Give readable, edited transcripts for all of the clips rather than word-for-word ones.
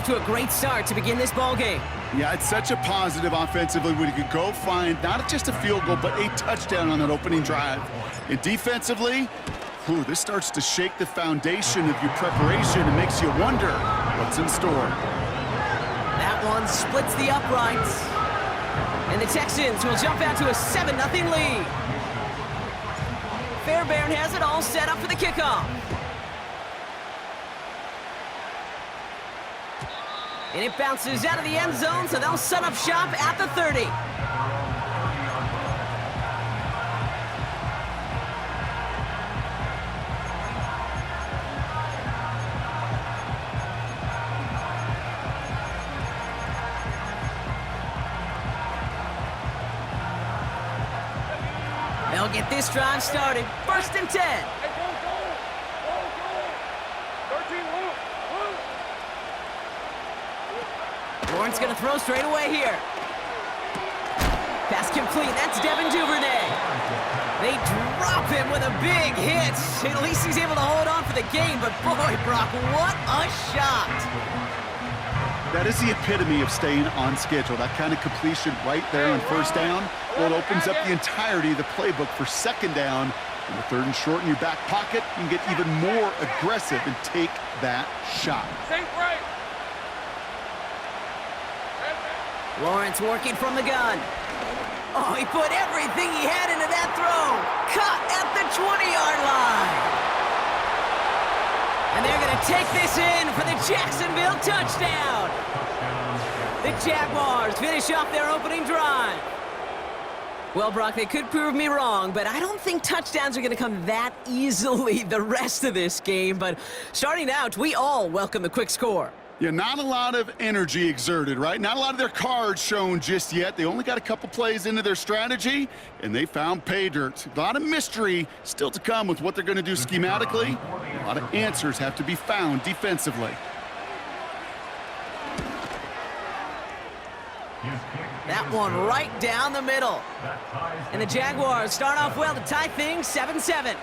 off to a great start to begin this ball game. Yeah, it's such a positive offensively when you can go find not just a field goal, but a touchdown on that opening drive. And defensively, this starts to shake the foundation of your preparation and makes you wonder what's in store. That one splits the uprights. And the Texans will jump out to a 7-0 lead. Fairbairn has it all set up for the kickoff. And it bounces out of the end zone, so they'll set up shop at the 30. They'll get this drive started. 1st and 10. Lawrence going to throw straight away here. Pass complete. That's Devin Duvernay. They drop him with a big hit. At least he's able to hold on for the game. But boy, Brock, what a shot. That is the epitome of staying on schedule. That kind of completion right there on 1st down. Well, it opens up the entirety of the playbook for 2nd down. And the 3rd and short in your back pocket, you can get even more aggressive and take that shot. Lawrence working from the gun. Oh, he put everything he had into that throw. Caught at the 20-yard line. And they're going to take this in for the Jacksonville touchdown. The Jaguars finish off their opening drive. Well, Brock, they could prove me wrong, but I don't think touchdowns are going to come that easily the rest of this game. But starting out, we all welcome the quick score. Yeah, not a lot of energy exerted, right? Not a lot of their cards shown just yet. They only got a couple plays into their strategy, and they found pay dirt. A lot of mystery still to come with what they're going to do schematically. A lot of answers have to be found defensively. That one right down the middle. And the Jaguars start off well to tie things 7-7.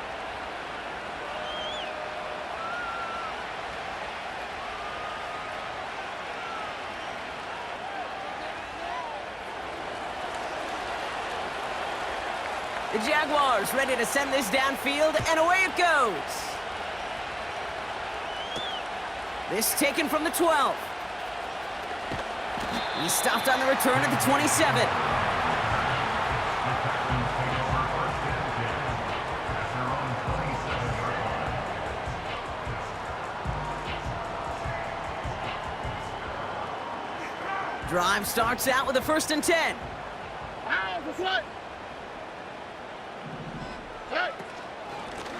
The Jaguars ready to send this downfield, and away it goes. This taken from the 12. He stopped on the return at the 27. Drive starts out with a 1st and 10.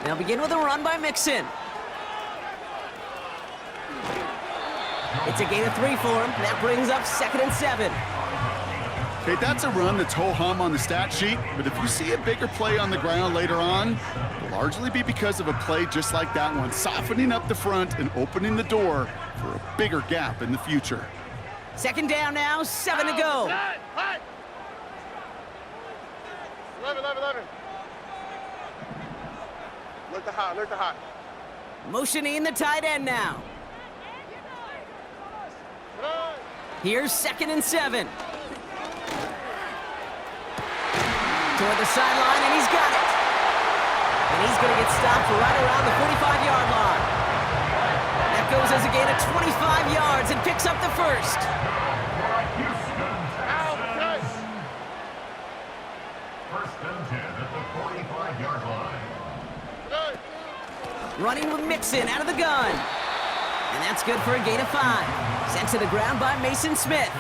They'll begin with a run by Mixon. It's a gain of 3 for him. That brings up 2nd and 7. Okay, that's a run that's ho-hum on the stat sheet, but if you see a bigger play on the ground later on, it'll largely be because of a play just like that one, softening up the front and opening the door for a bigger gap in the future. 2nd down now, 7 to go. 11. Look the hot. Motioning the tight end now. Here's 2nd and 7. Toward the sideline, and he's got it. And he's going to get stopped right around the 45-yard line. That goes as a gain of 25 yards and picks up the 1st. Running with Mixon out of the gun. And that's good for a gain of 5. Sent to the ground by Mason Smith.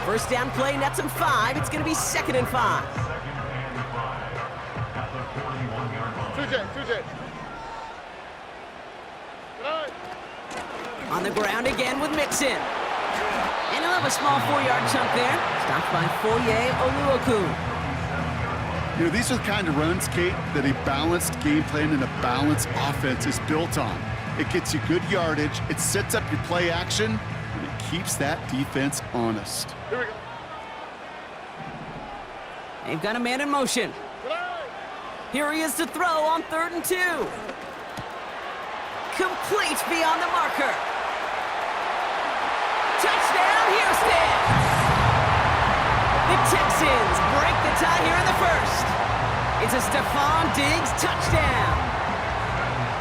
1st down play nets him 5. It's going to be 2nd and 5. 2J. On the ground again with Mixon. And he'll have a small 4-yard chunk there. Stopped by Foye Oluokun. You know, these are the kind of runs, Kate, that a balanced game plan and a balanced offense is built on. It gets you good yardage, it sets up your play action, and it keeps that defense honest. Here we go. They've got a man in motion. Here he is to throw on 3rd and 2. Complete beyond the marker. Texans break the tie here in the first. It's a Stephon Diggs touchdown.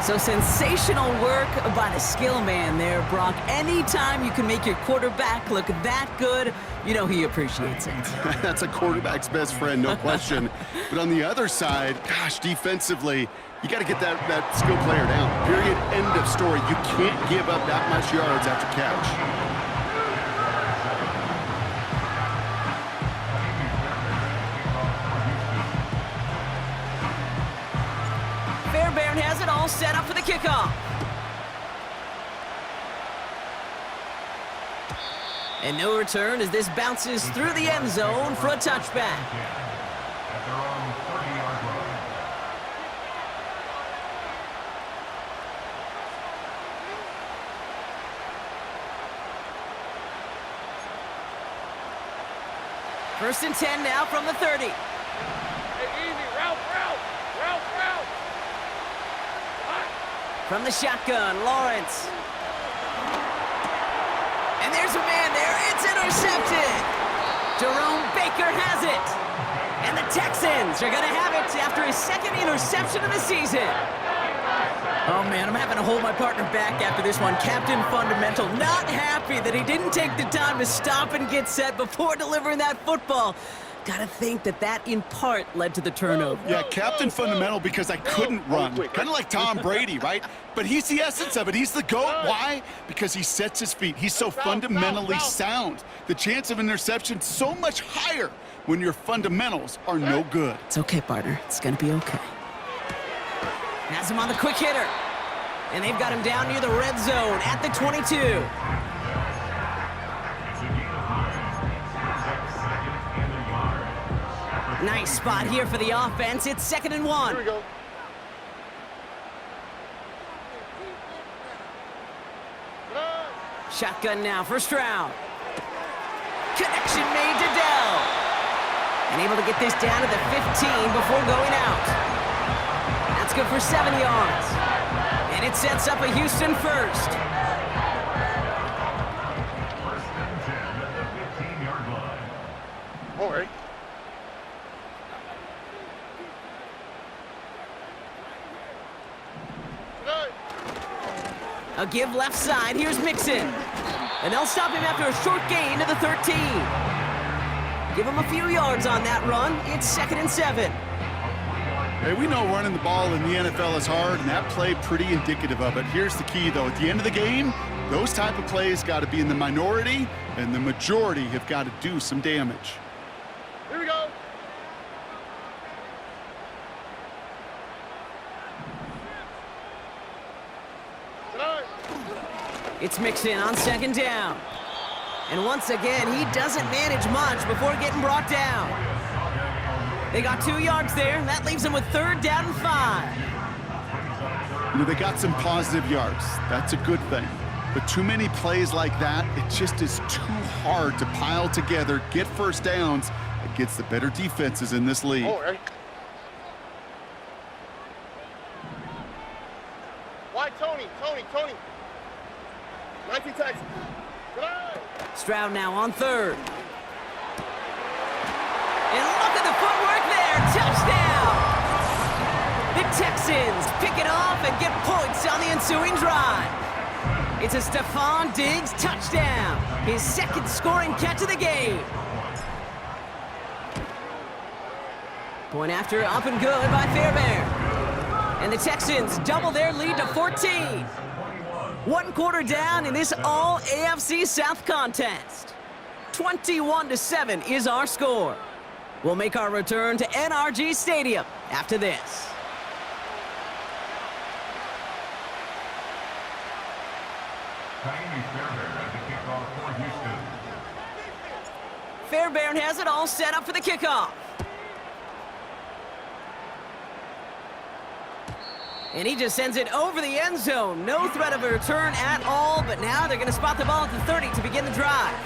So sensational work by the skill man there, Brock. Anytime you can make your quarterback look that good, you know he appreciates it. That's a quarterback's best friend, no question. But on the other side, gosh, defensively, you got to get that skill player down. Period. End of story. You can't give up that much yards after catch. Fairbairn has it all set up for the kickoff. And no return as this bounces through the end zone for a touchback. At their own 30-yard line. First and 10 now from the 30. Hey, easy. Route. From the shotgun, Lawrence. And there's a man there. It's intercepted. Jerome Baker has it. And the Texans are going to have it after his second interception of the season. Oh, man, I'm having to hold my partner back after this one. Captain Fundamental not happy that he didn't take the time to stop and get set before delivering that football. Gotta think that in part led to the turnover. Yeah, Captain Fundamental because I couldn't run. Kind of like Tom Brady, right? But he's the essence of it. He's the GOAT. Why? Because he sets his feet. He's so fundamentally sound. The chance of interception so much higher when your fundamentals are no good. It's okay, partner. It's gonna be okay. Has him on the quick hitter. And they've got him down near the red zone at the 22. Nice spot here for the offense. It's 2nd and 1. Here we go. Shotgun now, first round. Connection made to Dell. And able to get this down to the 15 before going out. That's good for 7 yards. And it sets up a Houston first. First and 10 at the 15-yard line. All right. A give left side. Here's Mixon. And they'll stop him after a short gain to the 13. Give him a few yards on that run. It's 2nd and 7. Hey, we know running the ball in the NFL is hard, and that play pretty indicative of it. Here's the key, though. At the end of the game, those type of plays got to be in the minority, and the majority have got to do some damage. Here we go. It's Mixon on 2nd down. And once again, he doesn't manage much before getting brought down. They got 2 yards there. That leaves them with 3rd down and 5. You know, they got some positive yards. That's a good thing. But too many plays like that, it just is too hard to pile together, get first downs against the better defenses in this league. All right. Why Tony? 19 Texans. Stroud now on 3rd. And look at the footwork there. Touchdown! The Texans pick it off and get points on the ensuing drive. It's a Stephon Diggs touchdown. His 2nd scoring catch of the game. Point after up and good by Fairbairn. And the Texans double their lead to 14. 1 quarter down in this all AFC South contest. 21-7 is our score. We'll make our return to NRG Stadium after this. Fairbairn has it all set up for the kickoff. And he just sends it over the end zone. No threat of a return at all, but now they're going to spot the ball at the 30 to begin the drive.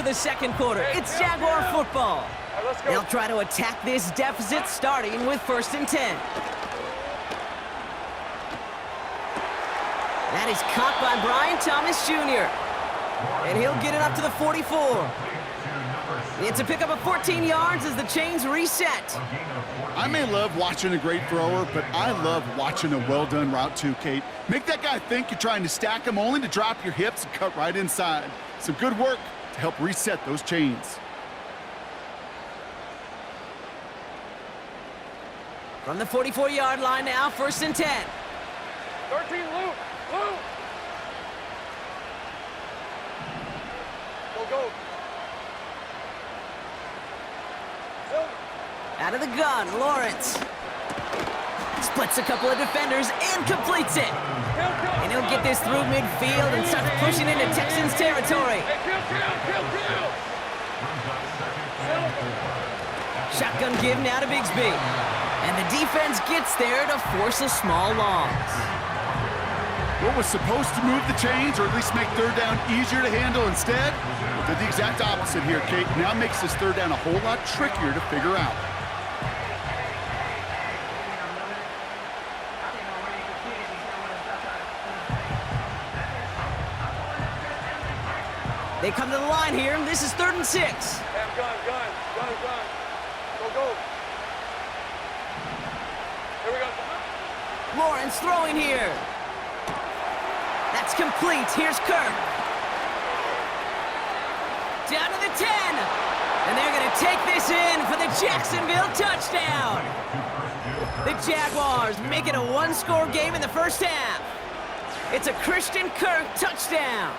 for the second quarter. It's Jaguar football. All right, let's go. They'll try to attack this deficit starting with 1st and 10. That is caught by Brian Thomas Jr. And he'll get it up to the 44. It's a pickup of 14 yards as the chains reset. I may love watching a great thrower, but I love watching a well-done route too, Kate. Make that guy think you're trying to stack him only to drop your hips and cut right inside. Some good work to help reset those chains. From the 44-yard line now, 1st and 10. 13, Luke. Luke. Go. Out of the gun, Lawrence. Splits a couple of defenders and completes it. And he'll get this through midfield and starts pushing into Texans territory. Shotgun give now to Bigsby. And the defense gets there to force a small loss. What was supposed to move the chains, or at least make 3rd down easier to handle instead, did the exact opposite here, Kate. Now makes this 3rd down a whole lot trickier to figure out. They come to the line here, and this is 3rd and 6. Gun. Go. Here we go. Lawrence throwing here. That's complete. Here's Kirk. Down to the 10. And they're going to take this in for the Jacksonville touchdown. The Jaguars make it a 1-score game in the first half. It's a Christian Kirk touchdown.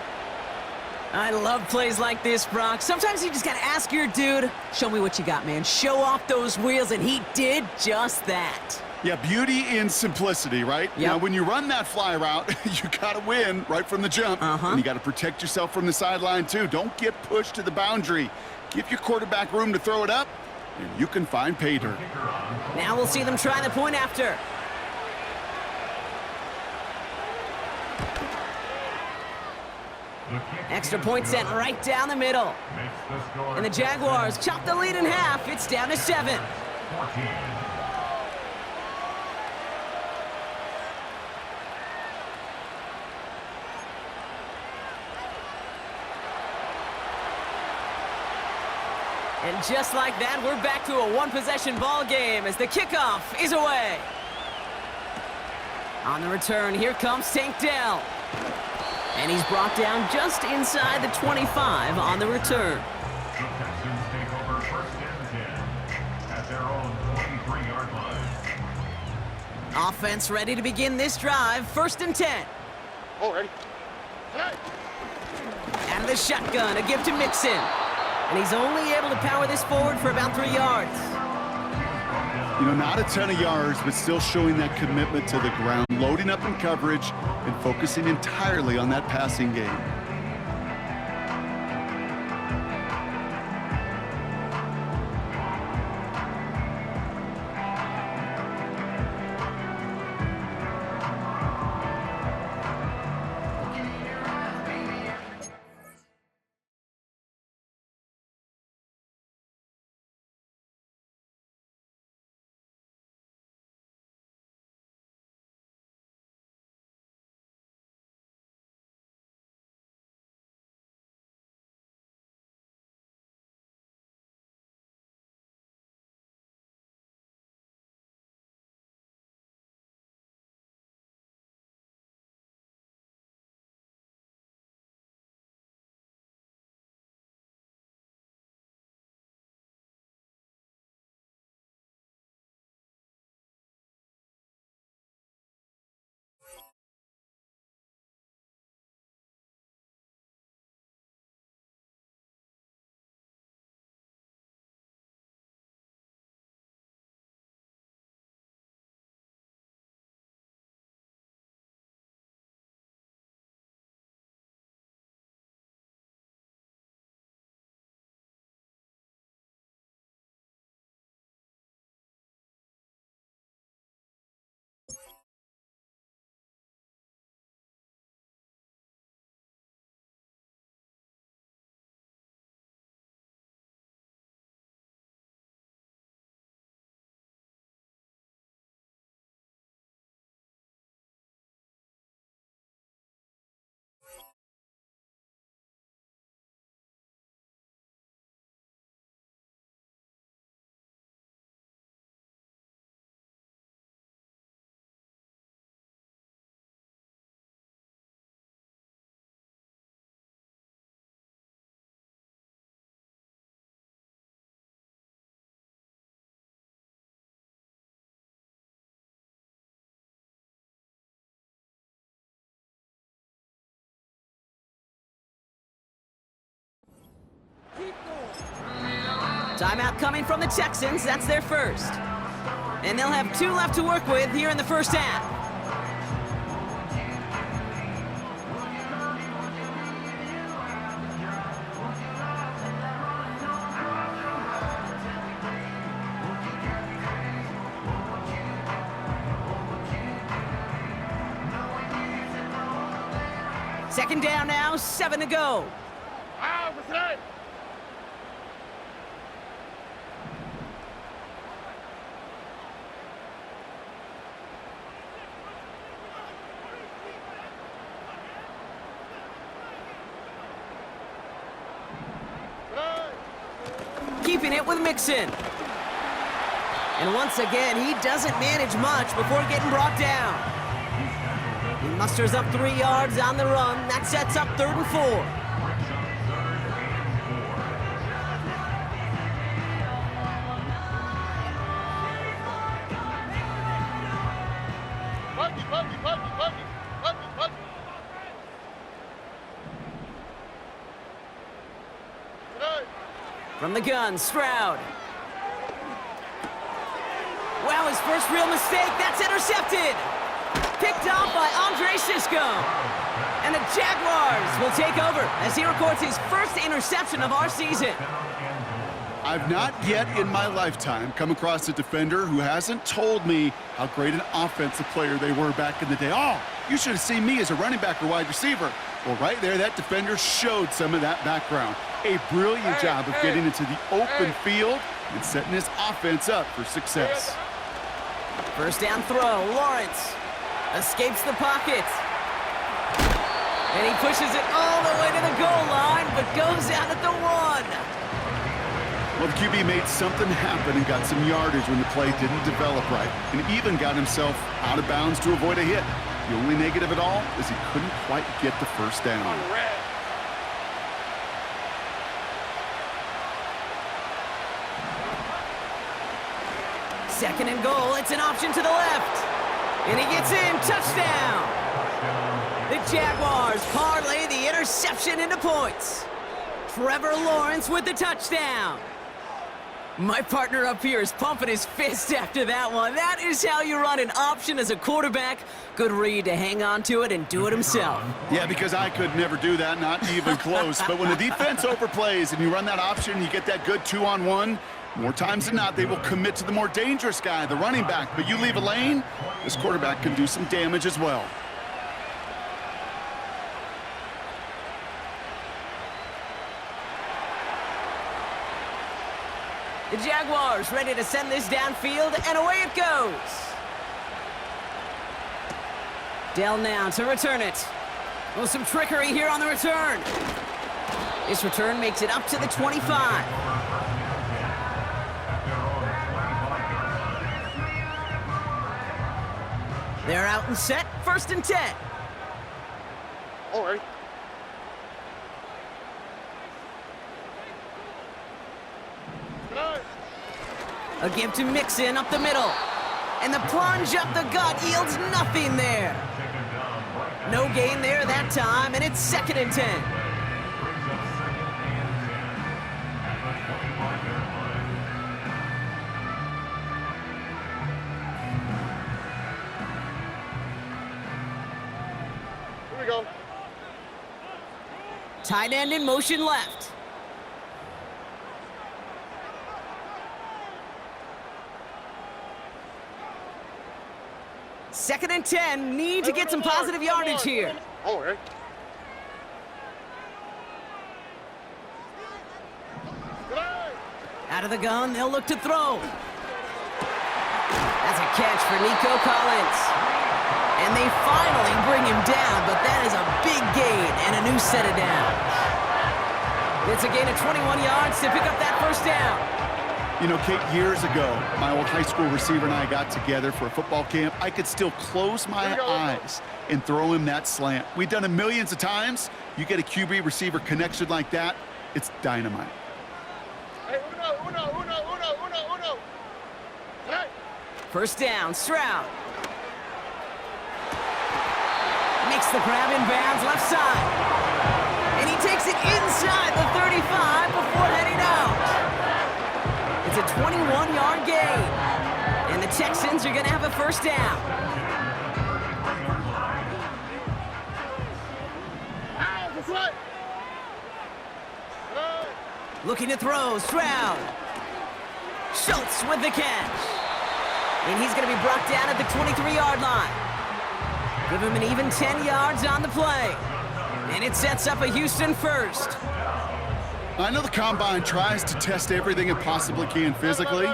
I love plays like this, Brock. Sometimes you just got to ask your dude, show me what you got, man. Show off those wheels, and he did just that. Yeah, beauty in simplicity, right? Yep. Now, when you run that fly route, you got to win right from the jump. And you got to protect yourself from the sideline, too. Don't get pushed to the boundary. Give your quarterback room to throw it up, and you can find pay dirt. Now we'll see them try the point after. Extra point set right down the middle. And the Jaguars chop the lead in half. It's down to 7. And just like that, we're back to a one-possession ball game as the kickoff is away. On the return, here comes Tank Dell. And he's brought down just inside the 25 on the return. The Texans take over 1st and 10 at their own 23-yard line. Offense ready to begin this drive. 1st and 10. Oh, ready. Out of the shotgun, a give to Mixon. And he's only able to power this forward for about 3 yards. You know, not a ton of yards, but still showing that commitment to the ground, loading up in coverage and focusing entirely on that passing game. Timeout coming from the Texans. That's their first. And they'll have 2 left to work with here in the first half. Second down now, 7 to go. Ah, what's that? Keeping it with Mixon. And once again, he doesn't manage much before getting brought down. He musters up 3 yards on the run. That sets up 3rd and 4. From the gun, Stroud. Wow, his first real mistake. That's intercepted. Picked off by Andre Sisco. And the Jaguars will take over as he records his first interception of our season. I've not yet in my lifetime come across a defender who hasn't told me how great an offensive player they were back in the day. Oh, you should have seen me as a running back or wide receiver. Well, right there, that defender showed some of that background. A brilliant job of getting into the open field and setting his offense up for success. First down throw, Lawrence escapes the pocket. And he pushes it all the way to the goal line, but goes out at the 1. Well, the QB made something happen and got some yardage when the play didn't develop right, and even got himself out of bounds to avoid a hit. The only negative at all is he couldn't quite get the first down. Second and goal, it's an option to the left. And he gets in, touchdown. The Jaguars parlay the interception into points. Trevor Lawrence with the touchdown. My partner up here is pumping his fist after that one. That is how you run an option as a quarterback. Good read to hang on to it and do it himself. Yeah, because I could never do that, not even close. But when the defense overplays and you run that option, you get that good 2-on-1, more times than not, they will commit to the more dangerous guy, the running back. But you leave a lane, this quarterback can do some damage as well. The Jaguars ready to send this downfield, and away it goes. Dell now to return it. Oh, some trickery here on the return. This return makes it up to the 25. They're out and set, 1st and 10. All right. A give to Mixon up the middle. And the plunge up the gut yields nothing there. No gain there that time, and it's 2nd and 10. Here we go. Tight end in motion left. Second and 10, need to get some positive yardage here. All right. Out of the gun, they'll look to throw. That's a catch for Nico Collins. And they finally bring him down, but that is a big gain and a new set of downs. It's a gain of 21 yards to pick up that first down. You know, Kate, years ago, my old high school receiver and I got together for a football camp. I could still close my eyes and throw him that slant. We've done it millions of times. You get a QB receiver connection like that, it's dynamite. Hey, uno. Hey. First down, Stroud. Makes the grab in bounds left side. And he takes it inside the 35 before heading out. Texans are going to have a first down. Ow, that's right. Looking to throw, Stroud. Schultz with the catch. And he's going to be brought down at the 23-yard line. Give him an even 10 yards on the play. And it sets up a Houston first. I know the Combine tries to test everything it possibly can physically,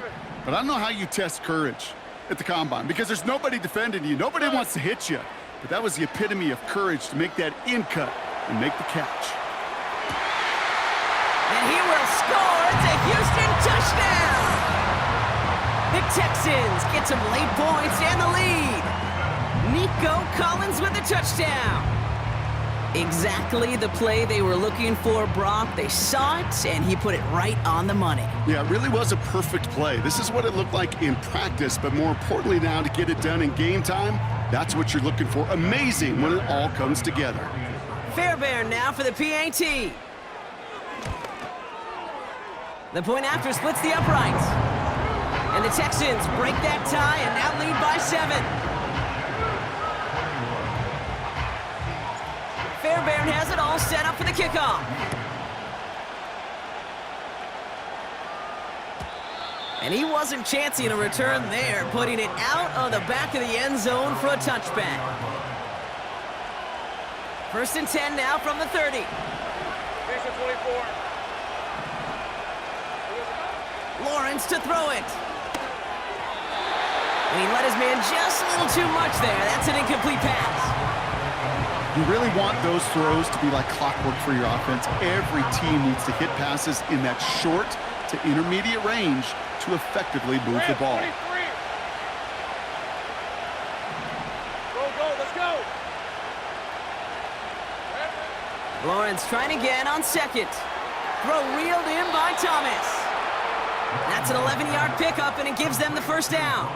but I don't know how you test courage at the Combine because there's nobody defending you. Nobody wants to hit you. But that was the epitome of courage to make that in cut and make the catch. And he will score. It's a Houston touchdown. The Texans get some late points and the lead. Nico Collins with the touchdown. Exactly the play they were looking for, Brock. They saw it, and he put it right on the money. Yeah, it really was a perfect play. This is what it looked like in practice, but more importantly now to get it done in game time, that's what you're looking for. Amazing when it all comes together. Fairbairn now for the PAT. The point after splits the uprights. And the Texans break that tie and now lead by 7. Fairbairn has it all set up for the kickoff. And he wasn't chancing a return there, putting it out of the back of the end zone for a touchback. 1st and 10 now from the 30. 24. Lawrence to throw it. And he let his man just a little too much there. That's an incomplete pass. You really want those throws to be like clockwork for your offense. Every team needs to hit passes in that short to intermediate range to effectively move the ball. 23. Go, let's go. Lawrence trying again on 2nd. Throw reeled in by Thomas. That's an 11-yard pickup, and it gives them the first down.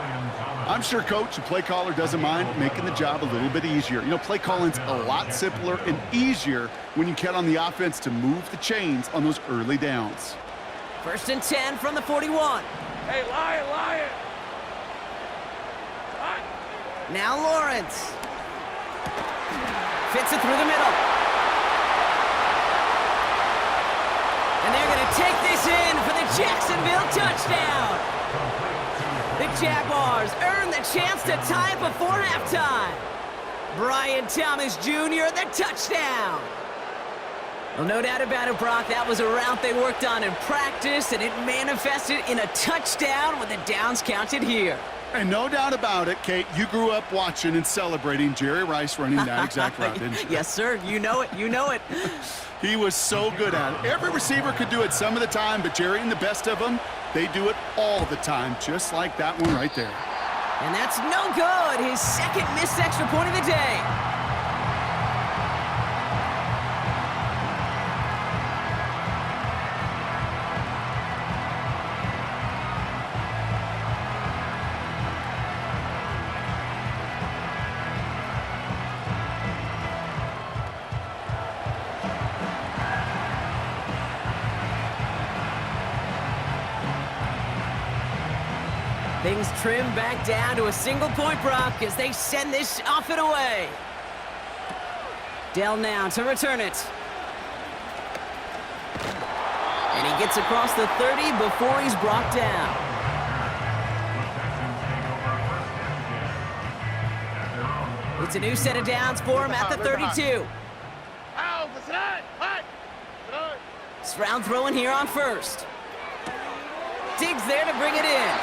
I'm sure coach and play caller doesn't mind making the job a little bit easier. You know, play calling's a lot simpler and easier when you count on the offense to move the chains on those early downs. 1st and 10 from the 41. Hey, Lion. Now Lawrence. Fits it through the middle. And they're going to take this in for the Jacksonville touchdown. The Jaguars earn the chance to tie it before halftime. Brian Thomas Jr., the touchdown. Well, no doubt about it, Brock. That was a route they worked on in practice, and it manifested in a touchdown with the downs counted here. And no doubt about it, Kate, you grew up watching and celebrating Jerry Rice running that exact route, didn't you? Yes, sir. You know it. You know it. He was so good at it. Every receiver could do it some of the time, but Jerry and the best of them, they do it all the time, just like that one right there. And that's no good. His 2nd missed extra point of the day. Things trim back down to a single point, Brock, as they send this off and away. Dell now to return it. And he gets across the 30 before he's brought down. It's a new set of downs for him at the 32. Ow, that's right. Stroud throwing here on 1st. Diggs there to bring it in.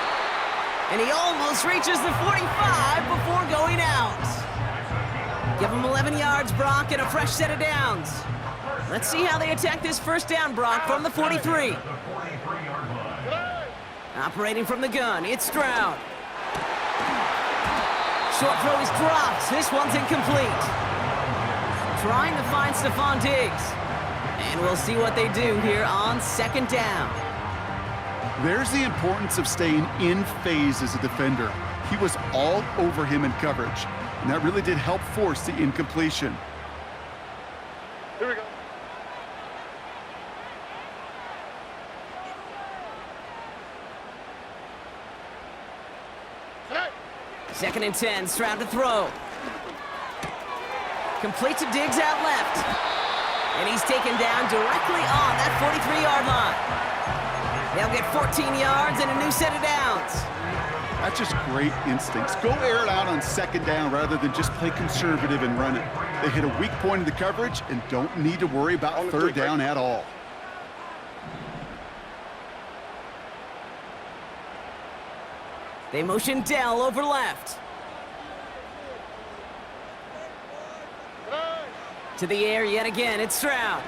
And he almost reaches the 45 before going out. Give him 11 yards, Brock, and a fresh set of downs. Let's see how they attack this first down, Brock, from the 43. Operating from the gun, it's Stroud. Short throw is dropped. This one's incomplete. Trying to find Stephon Diggs. And we'll see what they do here on 2nd down. There's the importance of staying in phase as a defender. He was all over him in coverage, and that really did help force the incompletion. Here we go. Set. Second and 10, Stroud to throw. Complete to Diggs out left. And he's taken down directly on that 43-yard line. They'll get 14 yards and a new set of downs. That's just great instincts. Go air it out on second down rather than just play conservative and run it. They hit a weak point in the coverage and don't need to worry about third down at all. They motion Dell over left. To the air yet again, it's Stroud.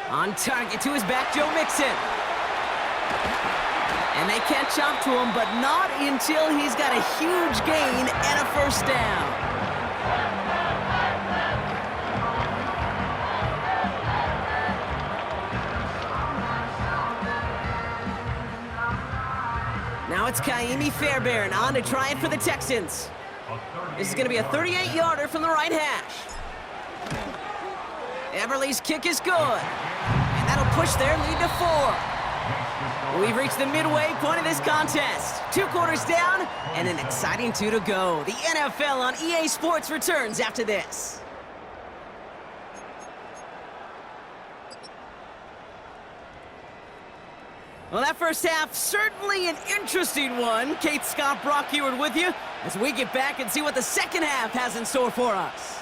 On target to his back, Joe Mixon. And they catch up to him, but not until he's got a huge gain and a first down. Now it's Kaimi Fairbairn on to try it for the Texans. This is going to be a 38-yarder from the right hash. Everly's kick is good. And that'll push their lead to 4. We've reached the midway point of this contest. 2 quarters down and an exciting 2 to go. The NFL on EA Sports returns after this. Well, that first half, certainly an interesting one. Kate, Scott, Brock Heward with you as we get back and see what the second half has in store for us.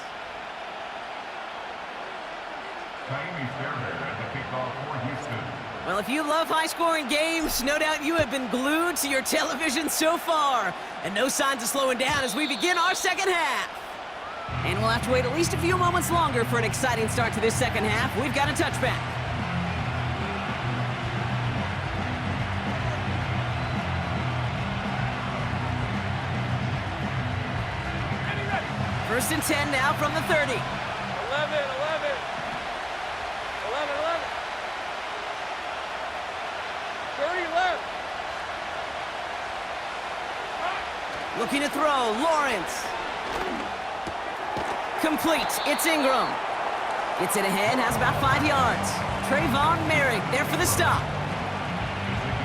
Well, if you love high-scoring games, no doubt you have been glued to your television so far. And no signs of slowing down as we begin our second half. And we'll have to wait at least a few moments longer for an exciting start to this second half. We've got a touchback. First and 10 now from the 30. 11. 11, 11. 30 left. Looking to throw, Lawrence. Complete, it's Ingram. Gets it ahead, has about 5 yards. Trayvon Merrick there for the stop.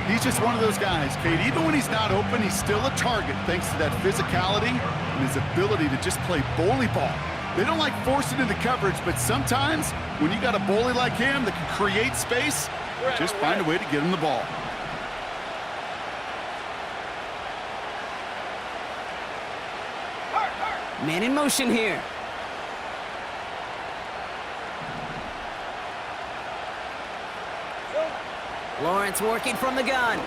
He's just one of those guys, Kate. Even when he's not open, he's still a target thanks to that physicality and his ability to just play bully ball. They don't like forcing into coverage, but sometimes when you got a bully like him that can create space, just find a way to get him the ball. Man in motion here. Lawrence working from the gun.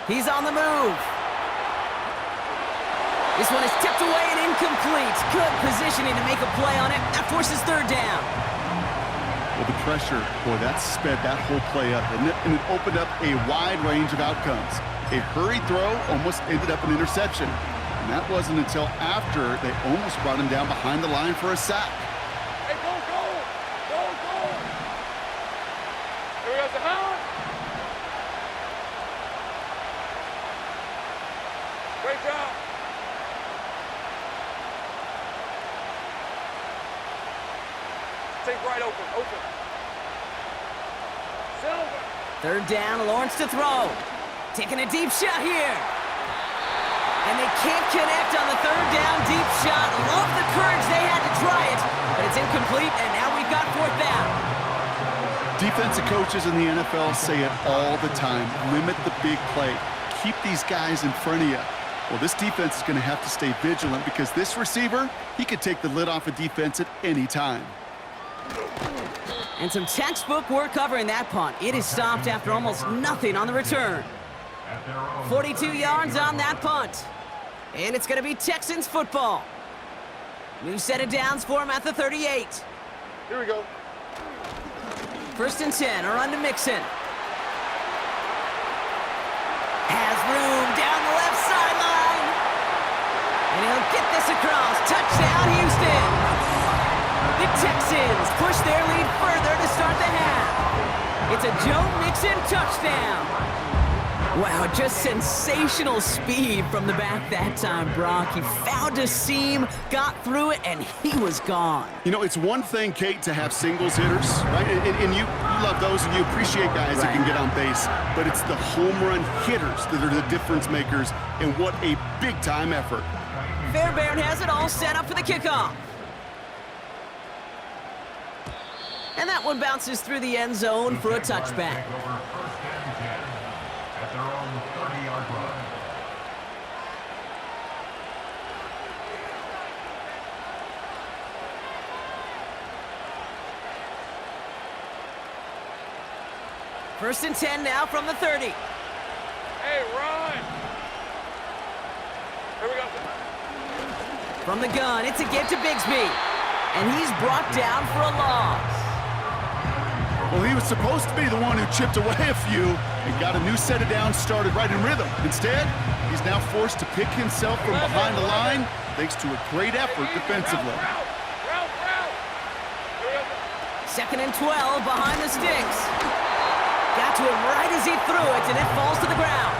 He's on the move. This one is tipped away and incomplete. Good positioning to make a play on it. That forces third down. Well, the pressure, boy, that sped that whole play up, and it opened up a wide range of outcomes. A hurried throw almost ended up an interception. And that wasn't until after they almost brought him down behind the line for a sack. Hey, go! Here we go, Zahawa. Great job. Take right open. Silver. Third down, Lawrence to throw. Taking a deep shot here. And they can't connect on the third down deep shot. Love the courage they had to try it, but it's incomplete, and now we've got fourth down. Defensive coaches in the NFL say it all the time. Limit the big play. Keep these guys in front of you. Well, this defense is going to have to stay vigilant because this receiver, he could take the lid off a defense at any time. And some textbook work covering that punt. It is stopped after almost nothing on the return. 42 yards on that punt. And it's going to be Texans football. New set of downs for him at the 38. Here we go. First and 10, a run to Mixon. Has room down the left sideline. And he'll get this across. Touchdown, Houston. The Texans push their lead further to start the half. It's a Joe Mixon touchdown. Wow, just sensational speed from the back that time, Brock. He found a seam, got through it, and he was gone. You know, it's one thing, Kate, to have singles hitters, right? And you love those, and you appreciate guys that can get on base. But it's the home run hitters that are the difference makers, and what a big-time effort. Fairbairn has it all set up for the kickoff. And that one bounces through the end zone for a touchback. At their own 30-yard line. First and 10 now from the 30. Hey, run! Here we go. From the gun, it's a get to Bigsby. And he's brought down for a loss. Well, he was supposed to be the one who chipped away a few and got a new set of downs started right in rhythm. Instead, he's now forced to pick himself from behind the line thanks to a great effort defensively. Route. Here we go. Second and 12 behind the sticks. Got to him right as he threw it, and it falls to the ground.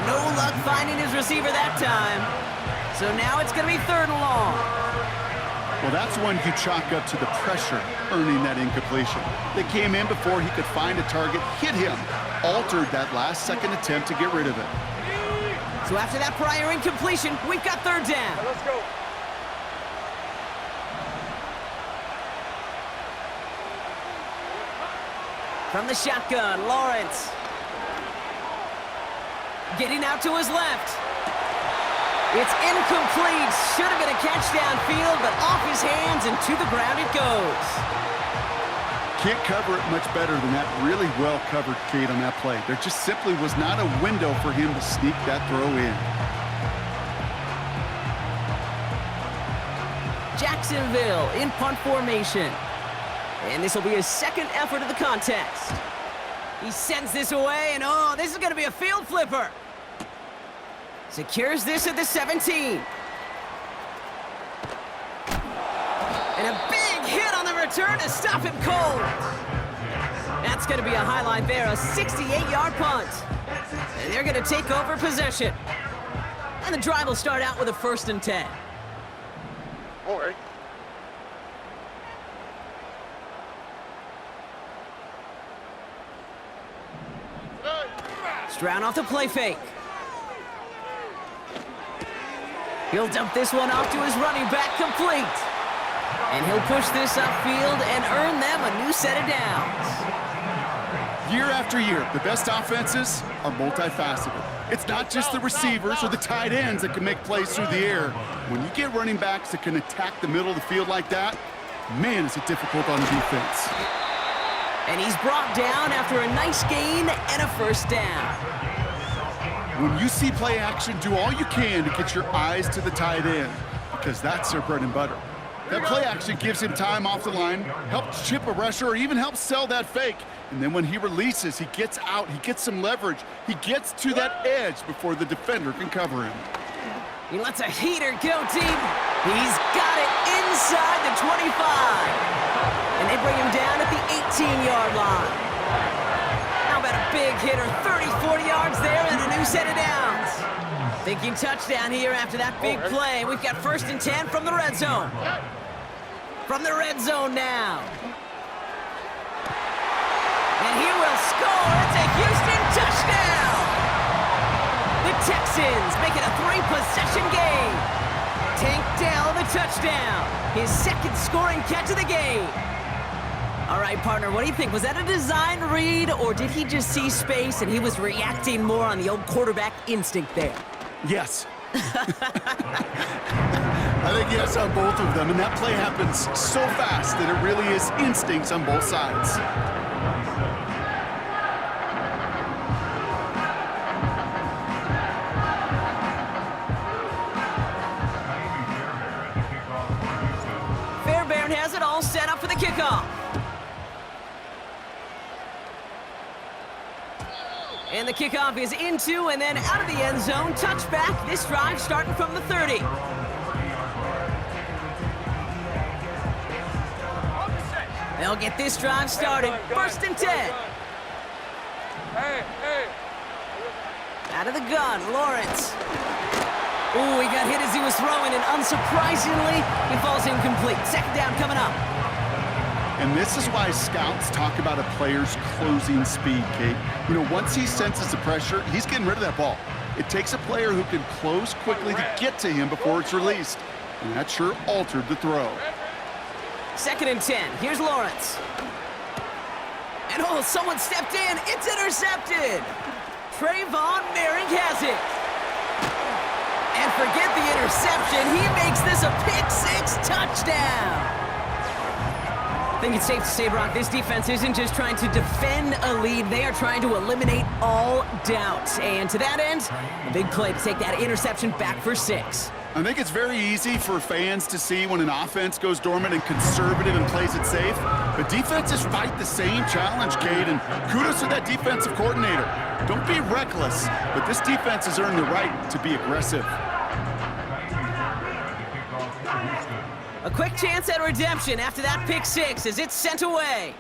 No luck finding his receiver that time. So now it's going to be third and long. Well, that's one you chalk up to the pressure earning that incompletion. They came in before he could find a target, hit him, altered that last-second attempt to get rid of it. So after that prior incompletion, we've got third down. Let's go. From the shotgun, Lawrence. Getting out to his left. It's incomplete. Should have been a catch downfield, but off his hands and to the ground it goes. Can't cover it much better than that. Really well covered, Kate, on that play. There just simply was not a window for him to sneak that throw in. Jacksonville in punt formation. And this will be his second effort of the contest. He sends this away, and oh, this is going to be a field flipper. Secures this at the 17. And a big hit on the return to stop him cold. That's going to be a highlight there, a 68-yard punt. And they're going to take over possession. And the drive will start out with a first and 10. All right. Stroud off the play fake. He'll dump this one off to his running back, complete. And he'll push this upfield and earn them a new set of downs. Year after year, the best offenses are multifaceted. It's not just the receivers or the tight ends that can make plays through the air. When you get running backs that can attack the middle of the field like that, man, is it difficult on the defense. And he's brought down after a nice gain and a first down. When you see play action, do all you can to get your eyes to the tight end, because that's their bread and butter. That play action gives him time off the line, helps chip a rusher, or even helps sell that fake. And then when he releases, he gets out, he gets some leverage. He gets to that edge before the defender can cover him. He lets a heater go deep. He's got it inside the 25. And they bring him down at the 18-yard line. How about a big hitter, 30, 40 yards there and a new set of downs. Thinking touchdown here after that big play. We've got first and 10 from the red zone. From the red zone now. And he will score. It's a Houston touchdown. The Texans make it a 3-possession game. Tank Dell the touchdown. His second scoring catch of the game. All right, partner, what do you think? Was that a design read, or did he just see space and he was reacting more on the old quarterback instinct there? Yes. I think yes on both of them, and that play happens so fast that it really is instincts on both sides. Fairbairn has it all set up for the kickoff. And the kickoff is into and then out of the end zone. Touchback. This drive starting from the 30. They'll get this drive started. First and 10. Hey, Out of the gun, Lawrence. Ooh, he got hit as he was throwing, and unsurprisingly, he falls incomplete. Second down coming up. And this is why scouts talk about a player's closing speed, Kate. You know, once he senses the pressure, he's getting rid of that ball. It takes a player who can close quickly to get to him before it's released. And that sure altered the throw. Second and 10. Here's Lawrence. And oh, someone stepped in. It's intercepted. Trayvon Merrick has it. And forget the interception. He makes this a pick-6 touchdown. I think it's safe to say, Brock, this defense isn't just trying to defend a lead. They are trying to eliminate all doubt. And to that end, a big play to take that interception back for 6. I think it's very easy for fans to see when an offense goes dormant and conservative and plays it safe. But defenses fight the same challenge, Cade, and kudos to that defensive coordinator. Don't be reckless, but this defense has earned the right to be aggressive. A quick chance at redemption after that pick-6 as it's sent away.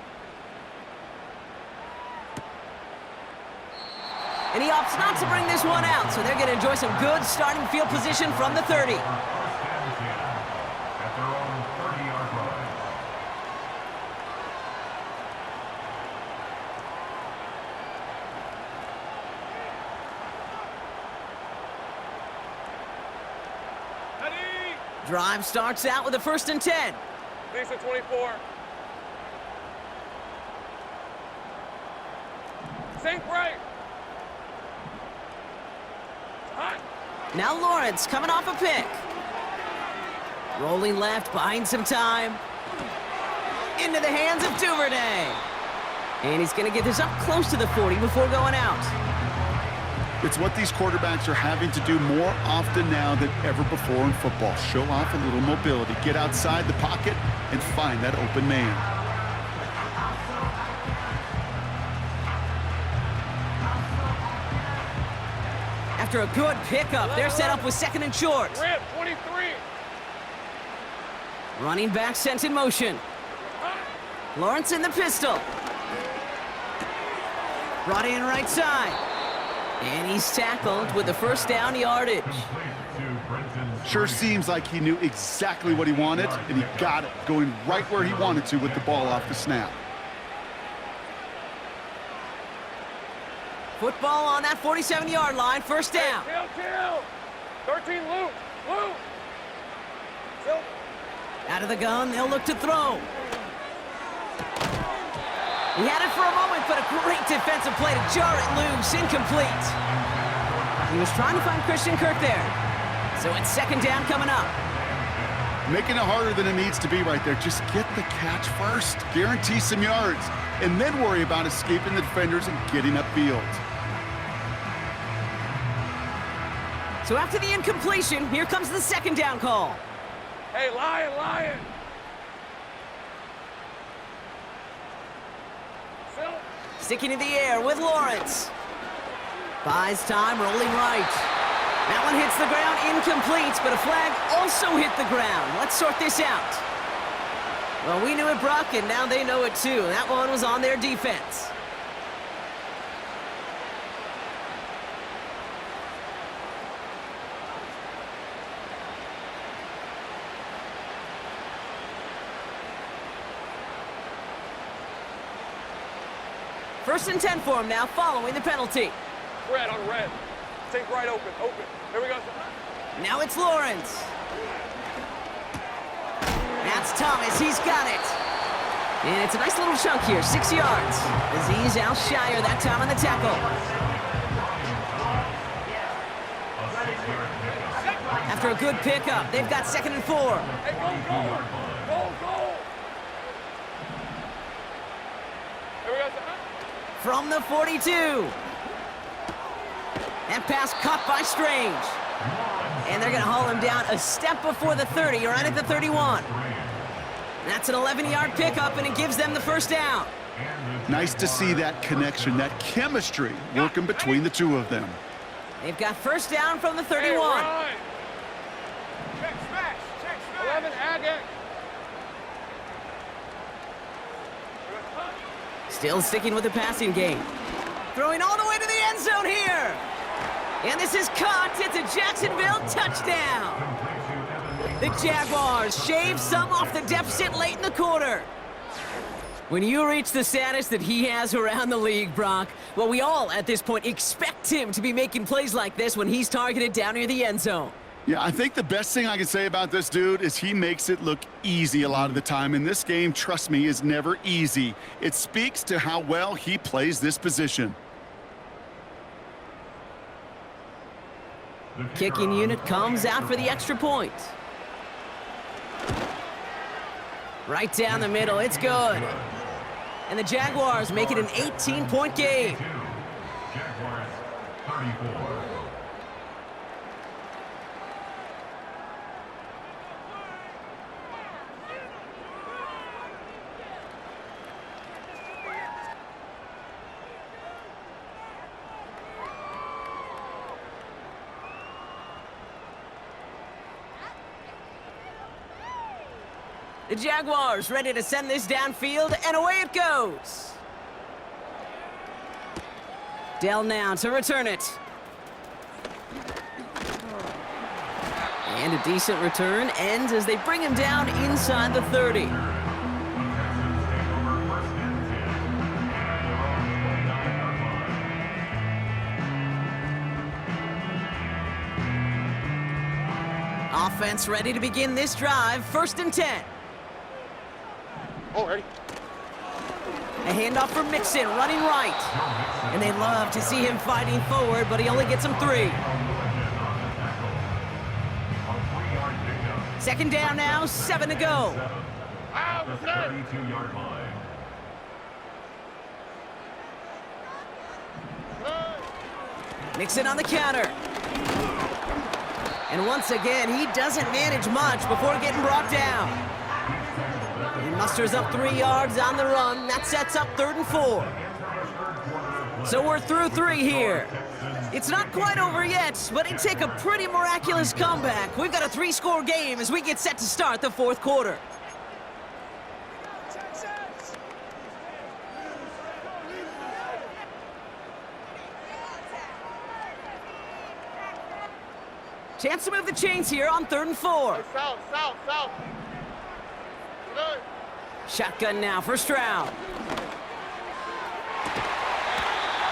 And he opts not to bring this one out, so they're going to enjoy some good starting field position from the 30. At their own 30-yard line. Drive starts out with a 1st and 10. Lisa 24. Sink right. Hot. Now Lawrence coming off a pick. Rolling left, buying some time. Into the hands of Duvernay. And he's going to get this up close to the 40 before going out. It's what these quarterbacks are having to do more often now than ever before in football. Show off a little mobility, get outside the pocket, and find that open man. After a good pickup, they're set up with 2nd and short. Rip 23. Running back sent in motion. Lawrence in the pistol. Brought in right side. And he's tackled with the 1st down yardage. Sure seems like he knew exactly what he wanted, and he got it, going right where he wanted to with the ball off the snap. Football on that 47-yard line, 1st down. Kill. 13, Luke. Still. Out of the gun, they'll look to throw. He had it for a moment, but a great defensive play to jar it loose, incomplete. He was trying to find Christian Kirk there. So it's 2nd down coming up. Making it harder than it needs to be right there. Just get the catch first, guarantee some yards, and then worry about escaping the defenders and getting upfield. So after the incompletion, here comes the 2nd down call. Hey, Lion. Still. Sticking in the air with Lawrence. Buys time, rolling right. That one hits the ground, incomplete, but a flag also hit the ground. Let's sort this out. Well, we knew it, Brock, and now they know it too. That one was on their defense. First and 10 for him now, following the penalty. Red on red. Sink right open. Here we go. Now it's Lawrence. That's Thomas, he's got it. And it's a nice little chunk here, 6 yards. Aziz Al-Shire that time on the tackle. After a good pickup, they've got 2nd and 4. Hey, go. Here we go. From the 42. That pass caught by Strange. And they're going to haul him down a step before the 30, right at the 31. That's an 11-yard pickup, and it gives them the 1st down. Nice to see that connection, that chemistry working between the two of them. They've got 1st down from the 31. Hey, Ryan. Check smash. 11 Agate. Still sticking with the passing game. Throwing all the way to the end zone here. And this is caught. It's a Jacksonville touchdown. The Jaguars shave some off the deficit late in the quarter. When you reach the status that he has around the league, Brock, well, we all at this point expect him to be making plays like this when he's targeted down near the end zone. Yeah, I think the best thing I can say about this dude is he makes it look easy a lot of the time. And this game, trust me, is never easy. It speaks to how well he plays this position. Kicking unit comes out for the extra point. Right down the middle, it's good. And the Jaguars make it an 18-point game. Jaguars 34. The Jaguars ready to send this downfield, and away it goes. Dell now to return it. And a decent return ends as they bring him down inside the 30. Offense ready to begin this drive, 1st and 10. Oh, ready. A handoff for Mixon, running right. And they love to see him fighting forward, but he only gets them 3. 2nd down now, 7 to go. The 32-yard line. Mixon on the counter. And once again, he doesn't manage much before getting brought down. He musters up 3 yards on the run. That sets up 3rd and 4. So we're through 3 here. It's not quite over yet, but it'd take a pretty miraculous comeback. We've got a 3-score game as we get set to start the 4th quarter. Chance to move the chains here on 3rd and 4. South. Good. Shotgun now for Stroud.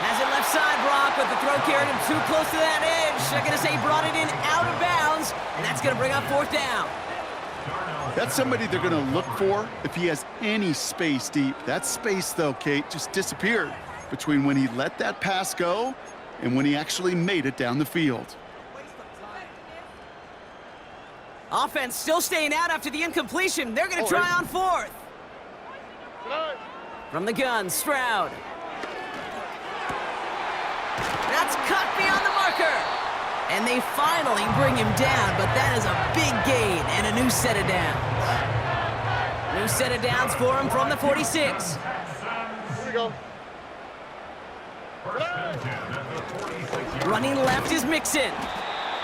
Has it left side, Brock, but the throw carried him too close to that edge. They're going to say he brought it in out of bounds, and that's going to bring up 4th down. That's somebody they're going to look for if he has any space deep. That space, though, Kate, just disappeared between when he let that pass go and when he actually made it down the field. Offense still staying out after the incompletion. They're going to try on 4th. Good. From the gun, Stroud. That's cut beyond the marker. And they finally bring him down, but that is a big gain and a new set of downs. New set of downs for him from the 46. Here we go. Running left is Mixon.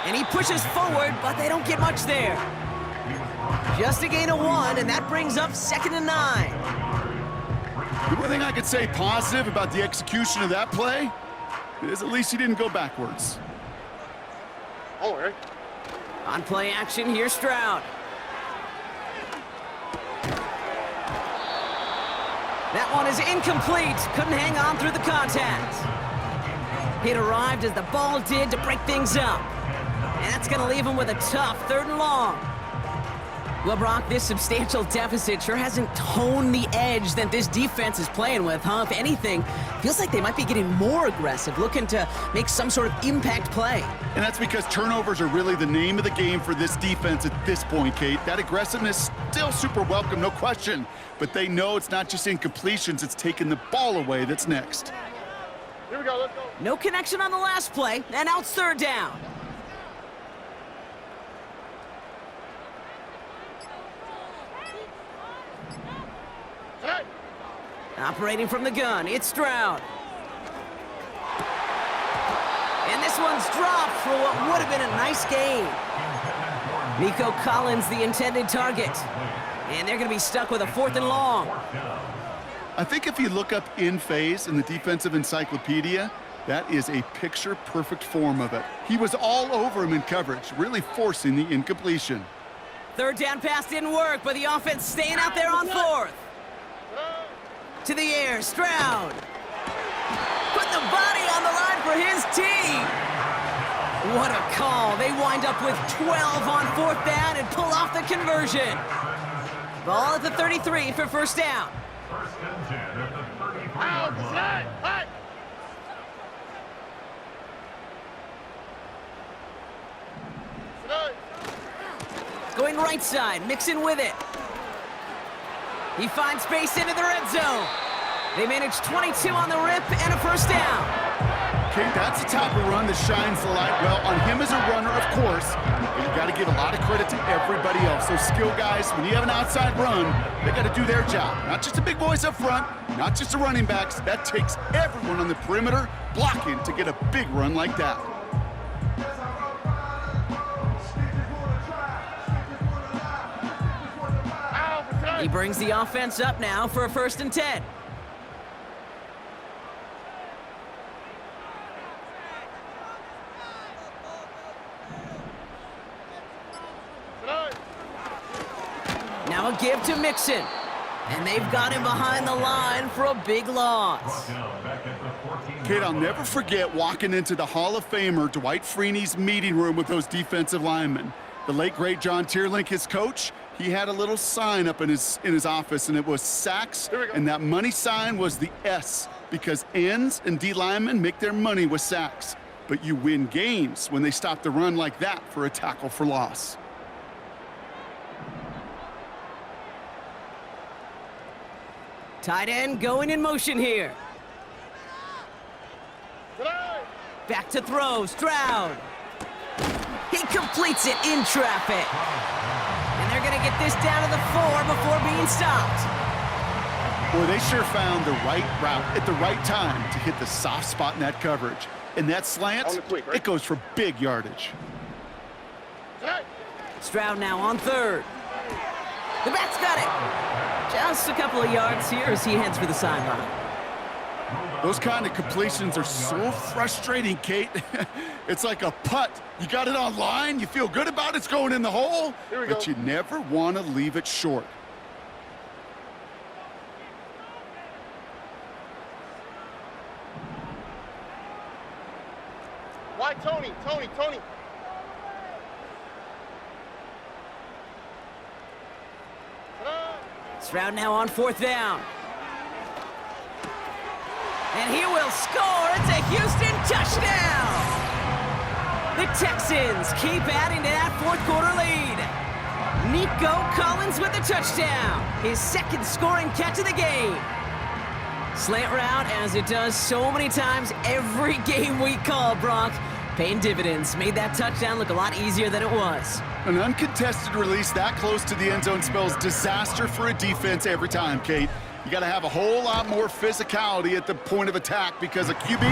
And he pushes forward, but they don't get much there. Just a gain of 1, and that brings up 2nd and 9. The one thing I could say positive about the execution of that play is at least he didn't go backwards. Oh, ready. On play action, here's Stroud. That one is incomplete. Couldn't hang on through the contact. It arrived as the ball did to break things up. And that's going to leave him with a tough 3rd and long. Well, Brock, this substantial deficit sure hasn't toned the edge that this defense is playing with, huh? If anything, feels like they might be getting more aggressive, looking to make some sort of impact play. And that's because turnovers are really the name of the game for this defense at this point, Kate. That aggressiveness still super welcome, no question. But they know it's not just incompletions, it's taking the ball away that's next. Here we go, let's go. No connection on the last play, and now it's 3rd down. Hey. Operating from the gun, it's Stroud. And this one's dropped for what would have been a nice gain. Nico Collins, the intended target. And they're going to be stuck with a 4th and long. I think if you look up in phase in the defensive encyclopedia, That is a picture-perfect form of it. He was all over him in coverage, really forcing the incompletion. Third down pass didn't work, but the offense staying out there on fourth. To the air, Stroud. Put the body on the line for his team. What a call. They wind up with 12 on fourth down and pull off the conversion. Ball at the 33 for first down. First and 10 at the 33-yard line. Going right side, Mixon with it. He finds space into the red zone. They manage 22 on the rip and a first down. Okay, that's the type of run that shines the light well on him as a runner, of course. But you got to give a lot of credit to everybody else. Those skill guys, when you have an outside run, they got to do their job. Not just the big boys up front, not just the running backs. That takes everyone on the perimeter blocking to get a big run like that. He brings the offense up now for a first and 10. Now a give to Mixon. And they've got him behind the line for a big loss. Kate, I'll never forget walking into the Hall of Famer Dwight Freeney's meeting room with those defensive linemen. The late, great John Tierlink, his coach, he had a little sign up in his office, and it was sacks, and that money sign was the S, because ends and D linemen make their money with sacks. But you win games when they stop the run like that for a tackle for loss. Tight end going in motion here. Back to throw, Stroud. He completes it in traffic. And they're going to get this down to the 4 before being stopped. Boy, they sure found the right route at the right time to hit the soft spot in that coverage. And that slant, it goes for big yardage. Stroud now on third. The back's got it. Just a couple of yards here as he heads for the sideline. Those kind of completions are so frustrating, Kate. It's like a putt. You got it on line, you feel good about it's going in the hole, but you never want to leave it short. Why Tony? Stroud now on fourth down. And he will score. It's a Houston touchdown. The Texans keep adding to that fourth quarter lead. Nico Collins with the touchdown. His second scoring catch of the game. Slant route, as it does so many times every game we call, Brock. Paying dividends. Made that touchdown look a lot easier than it was. An uncontested release that close to the end zone spells disaster for a defense every time, Kate. You got to have a whole lot more physicality at the point of attack because a QB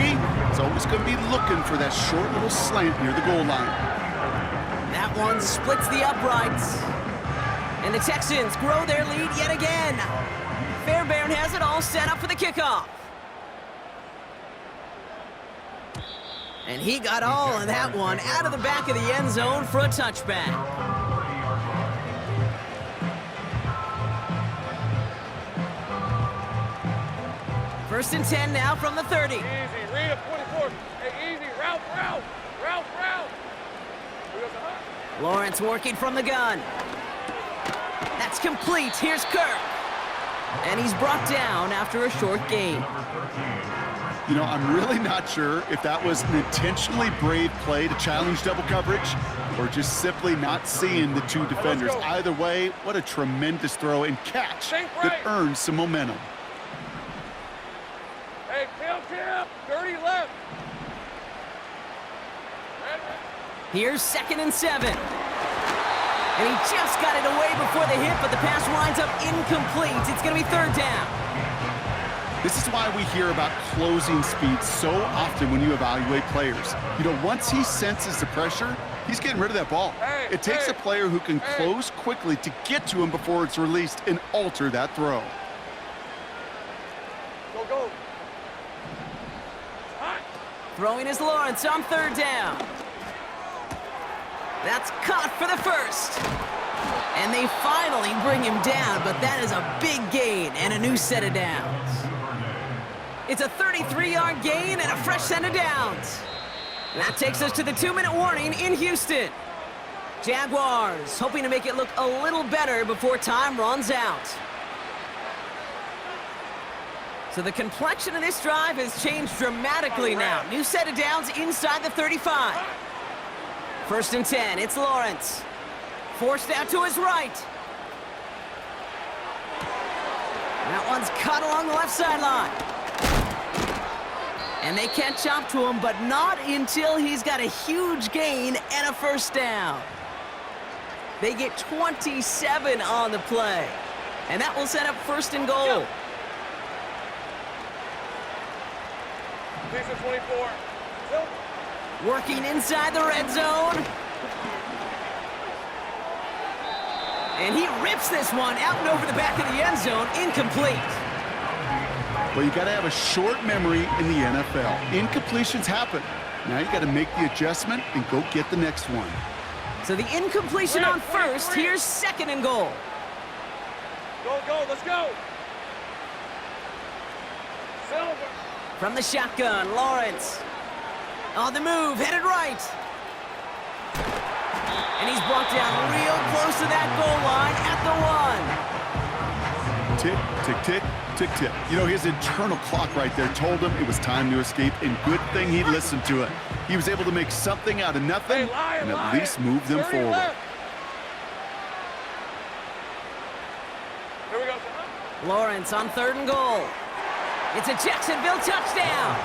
is always going to be looking for that short little slant near the goal line. That one splits the uprights. And the Texans grow their lead yet again. Fairbairn has it all set up for the kickoff. And he got all of that one out of the back of the end zone for a touchback. First and 10 now from the 30. Easy, read up 24. Hey, easy, route. Lawrence working from the gun. That's complete. Here's Kirk. And he's brought down after a short gain. You know, I'm really not sure if that was an intentionally brave play to challenge double coverage or just simply not seeing the two defenders. Either way, what a tremendous throw and catch that earns some momentum. Hey, kill Tim. 30 left. Here's 2nd and 7. And he just got it away before the hit, but the pass winds up incomplete. It's going to be 3rd down. This is why we hear about closing speed so often when you evaluate players. You know, once he senses the pressure, he's getting rid of that ball. It takes a player who can close quickly to get to him before it's released and alter that throw. Go. Throwing is Lawrence on 3rd down. That's caught for the first. And they finally bring him down, but that is a big gain and a new set of downs. It's a 33-yard gain and a fresh set of downs. That takes us to the 2-minute warning in Houston. Jaguars hoping to make it look a little better before time runs out. So the complexion of this drive has changed dramatically now. New set of downs inside the 35. 1st and 10, it's Lawrence. Forced out to his right. That one's cut along the left sideline. And they catch up to him, but not until he's got a huge gain and a 1st down. They get 27 on the play. And that will set up 1st and goal. Jason 24. Working inside the red zone. And he rips this one out and over the back of the end zone. Incomplete. Well, you got to have a short memory in the NFL. Incompletions happen. Now you got to make the adjustment and go get the next one. So the incompletion on 1st. Here's 2nd and goal. Go, let's go. Silver. From the shotgun, Lawrence. On the move, headed right. And he's brought down real close to that goal line at the 1. Tick, tick, tick, tick, tick. You know, his internal clock right there told him it was time to escape, and good thing he listened to it. He was able to make something out of nothing and at least move them forward. Here we go. Lawrence on 3rd and goal. It's a Jacksonville touchdown.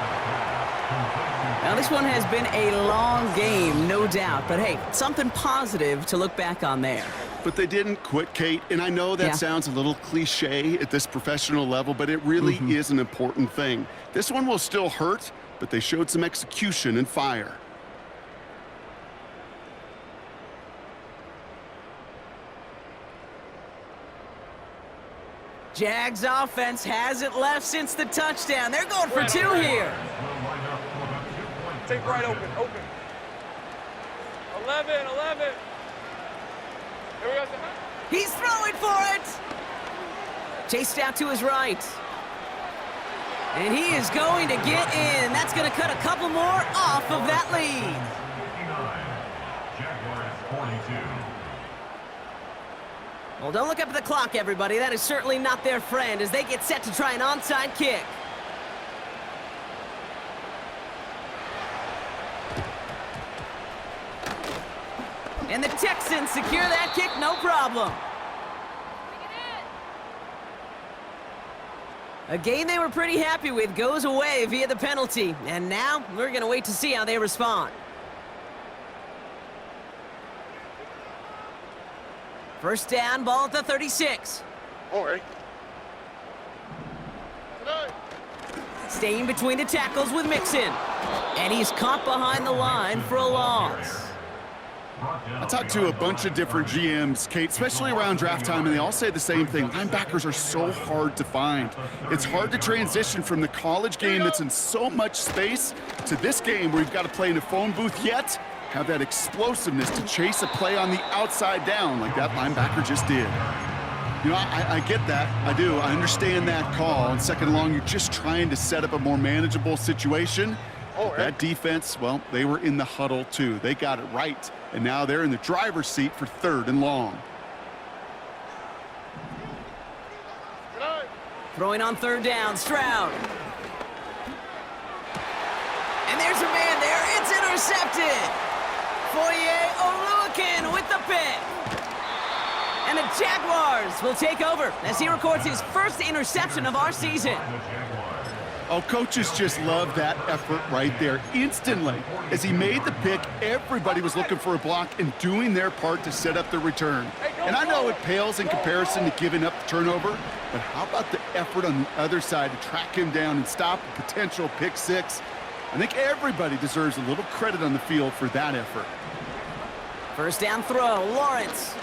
Now, this one has been a long game, no doubt. But, hey, something positive to look back on there. But they didn't quit, Kate. And I know that sounds a little cliche at this professional level, but it really is an important thing. This one will still hurt, but they showed some execution and fire. Jags offense hasn't left since the touchdown. They're going for 2 here. Take right open. 11. Here we go. He's throwing for it. Chased out to his right. And he is going to get in. That's going to cut a couple more off of that lead. Jaguars 42. Well, don't look up at the clock, everybody. That is certainly not their friend as they get set to try an onside kick. And the Texans secure that kick, no problem. A game they were pretty happy with goes away via the penalty. And now we're going to wait to see how they respond. 1st down, ball at the 36. All right. Staying between the tackles with Mixon. And he's caught behind the line for a loss. I talked to a bunch of different GMs, Kate, especially around draft time, and they all say the same thing. Linebackers are so hard to find. It's hard to transition from the college game that's in so much space to this game where you've got to play in a phone booth, yet have that explosiveness to chase a play on the outside down like that linebacker just did. You know, I get that. I do. I understand that call. On 2nd and long, you're just trying to set up a more manageable situation. That defense, well, they were in the huddle too. They got it right. And now they're in the driver's seat for 3rd and long. Throwing on 3rd down, Stroud. And there's a man there. It's intercepted. Foye Oluwakin with the pick. And the Jaguars will take over as he records his 1st interception of our season. Oh, coaches just love that effort right there. Instantly, as he made the pick, everybody was looking for a block and doing their part to set up the return. And I know it pales in comparison to giving up the turnover, but how about the effort on the other side to track him down and stop a potential pick 6? I think everybody deserves a little credit on the field for that effort. 1st down throw, Lawrence.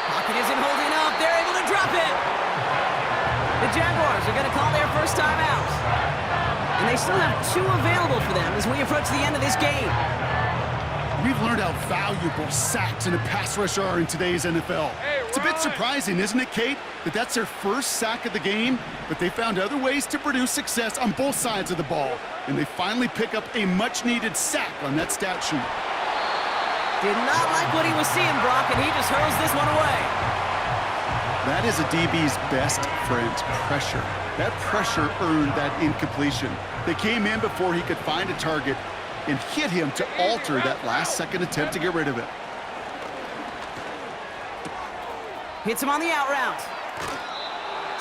Pocket isn't holding up. They're able to drop it. The Jaguars are going to call their first timeout. And they still have 2 available for them as we approach the end of this game. We've learned how valuable sacks in a pass rush are in today's NFL. It's a bit surprising, isn't it, Kate, that that's their first sack of the game, but they found other ways to produce success on both sides of the ball, and they finally pick up a much-needed sack on that stat sheet. Did not like what he was seeing, Brock, and he just hurls this one away. That is a DB's best friend, pressure. That pressure earned that incompletion. They came in before he could find a target and hit him to alter that last-second attempt to get rid of it. Hits him on the out route.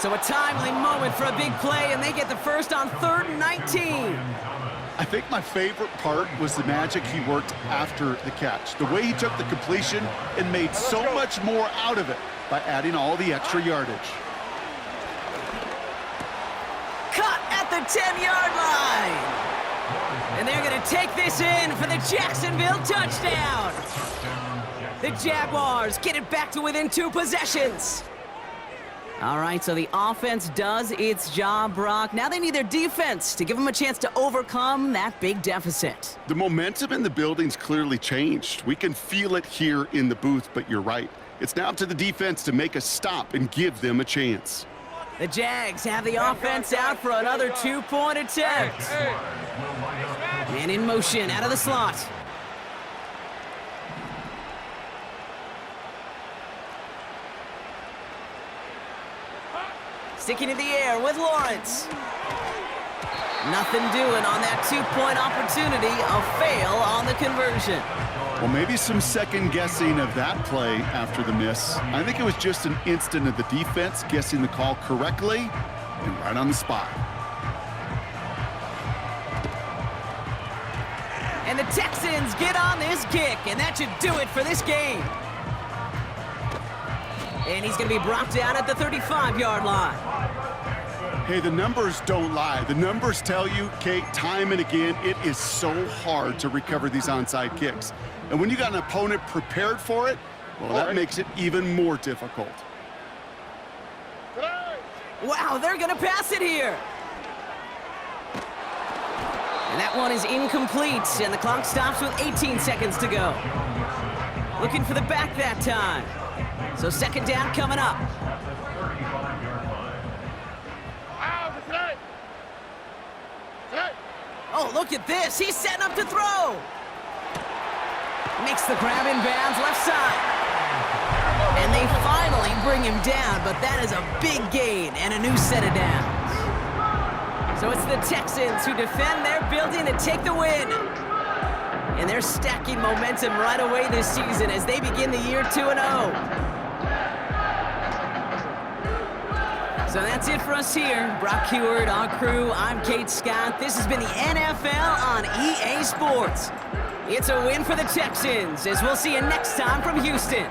So a timely moment for a big play, and they get the first on 3rd and 19. I think my favorite part was the magic he worked after the catch. The way he took the completion and made so much more out of it by adding all the extra yardage. Cut at the 10-yard line. And they're going to take this in for the Jacksonville touchdown. The Jaguars get it back to within 2 possessions. All right, so the offense does its job, Brock. Now they need their defense to give them a chance to overcome that big deficit. The momentum in the building's clearly changed. We can feel it here in the booth, but you're right. It's now up to the defense to make a stop and give them a chance. The Jags have the offense out for another 2-point attempt. And in motion out of the slot. Sticking in the air with Lawrence. Nothing doing on that 2-point opportunity. A fail on the conversion. Well, maybe some second-guessing of that play after the miss. I think it was just an instant of the defense guessing the call correctly and right on the spot. And the Texans get on this kick, and that should do it for this game. And he's going to be brought down at the 35-yard line. Hey, the numbers don't lie. The numbers tell you, Kate, time and again, it is so hard to recover these onside kicks. And when you got an opponent prepared for it, well, that makes it even more difficult. Wow, they're going to pass it here. And that one is incomplete, and the clock stops with 18 seconds to go. Looking for the back that time. So 2nd down coming up. Oh, look at this. He's setting up to throw. Makes the grab in bounds left side. And they finally bring him down, but that is a big gain and a new set of downs. So it's the Texans who defend their building and take the win. And they're stacking momentum right away this season as they begin the year 2-0. So that's it for us here. Brock Heward, our crew, I'm Kate Scott. This has been the NFL on EA Sports. It's a win for the Texans, as we'll see you next time from Houston.